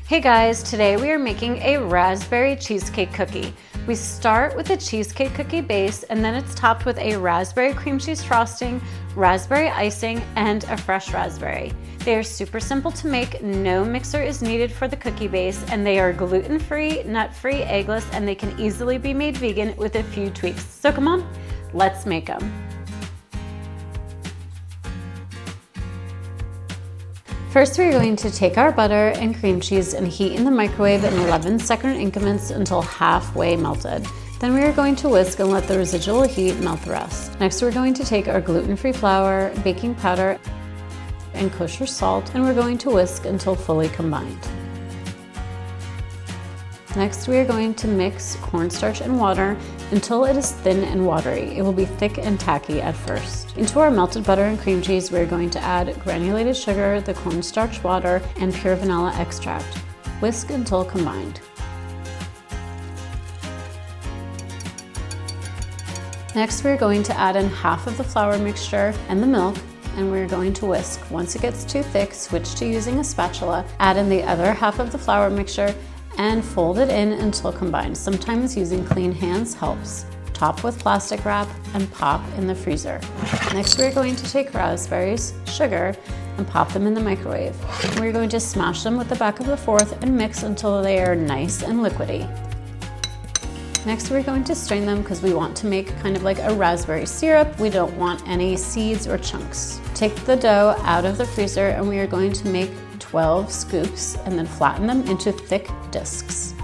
Hey guys, today we are making a raspberry cheesecake cookie. We start with a cheesecake cookie base and then it's topped with a raspberry cream cheese frosting, raspberry icing, and a fresh raspberry. They are super simple to make, no mixer is needed for the cookie base, and they are gluten-free, nut-free, eggless, and they can easily be made vegan with a few tweaks. So come on, let's make them. First, we're going to take our butter and cream cheese and heat in the microwave in 11-second increments until halfway melted. Then we are going to whisk and let the residual heat melt the rest. Next, we're going to take our gluten-free flour, baking powder, and kosher salt, and we're going to whisk until fully combined. Next, we are going to mix cornstarch and water until it is thin and watery. It will be thick and tacky at first. Into our melted butter and cream cheese, we're going to add granulated sugar, the cornstarch water, and pure vanilla extract. Whisk until combined. Next, we're going to add in half of the flour mixture and the milk, and we're going to whisk. Once it gets too thick, switch to using a spatula. Add in the other half of the flour mixture and fold it in until combined. Sometimes using clean hands helps. Top with plastic wrap and pop in the freezer. Next, we're going to take raspberries, sugar, and pop them in the microwave. We're going to smash them with the back of the fork and mix until they are nice and liquidy. Next, we're going to strain them because we want to make kind of like a raspberry syrup. We don't want any seeds or chunks. Take the dough out of the freezer and we are going to make 12 scoops and then flatten them into thick discs.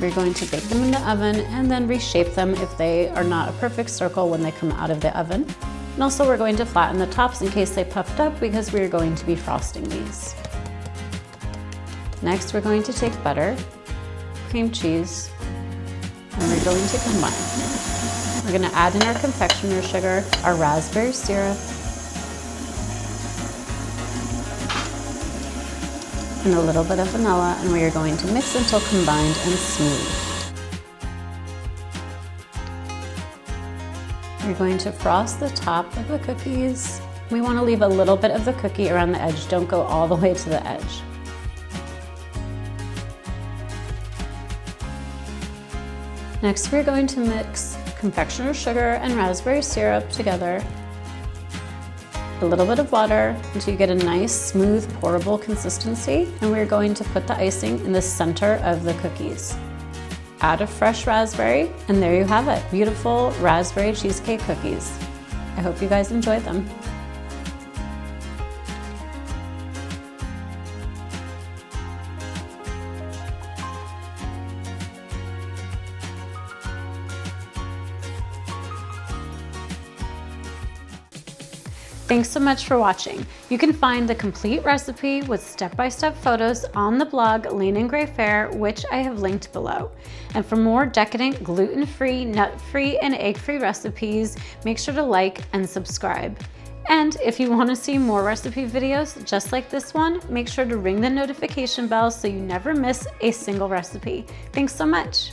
We're going to bake them in the oven and then reshape them if they are not a perfect circle when they come out of the oven. And also we're going to flatten the tops in case they puffed up because we're going to be frosting these. Next, we're going to take butter, cream cheese, and we're going to combine. We're going to add in our confectioner sugar, our raspberry syrup, and a little bit of vanilla, and we are going to mix until combined and smooth. We're going to frost the top of the cookies. We want to leave a little bit of the cookie around the edge. Don't go all the way to the edge. Next, we're going to mix confectioner sugar and raspberry syrup together. A little bit of water until you get a nice, smooth, pourable consistency. And we're going to put the icing in the center of the cookies. Add a fresh raspberry, and there you have it. Beautiful raspberry cheesecake cookies. I hope you guys enjoyed them. Thanks so much for watching. You can find the complete recipe with step-by-step photos on the blog Lean and Gray Fare, which I have linked below. And for more decadent, gluten-free, nut-free, and egg-free recipes, make sure to like and subscribe. And if you want to see more recipe videos just like this one, make sure to ring the notification bell so you never miss a single recipe. Thanks so much.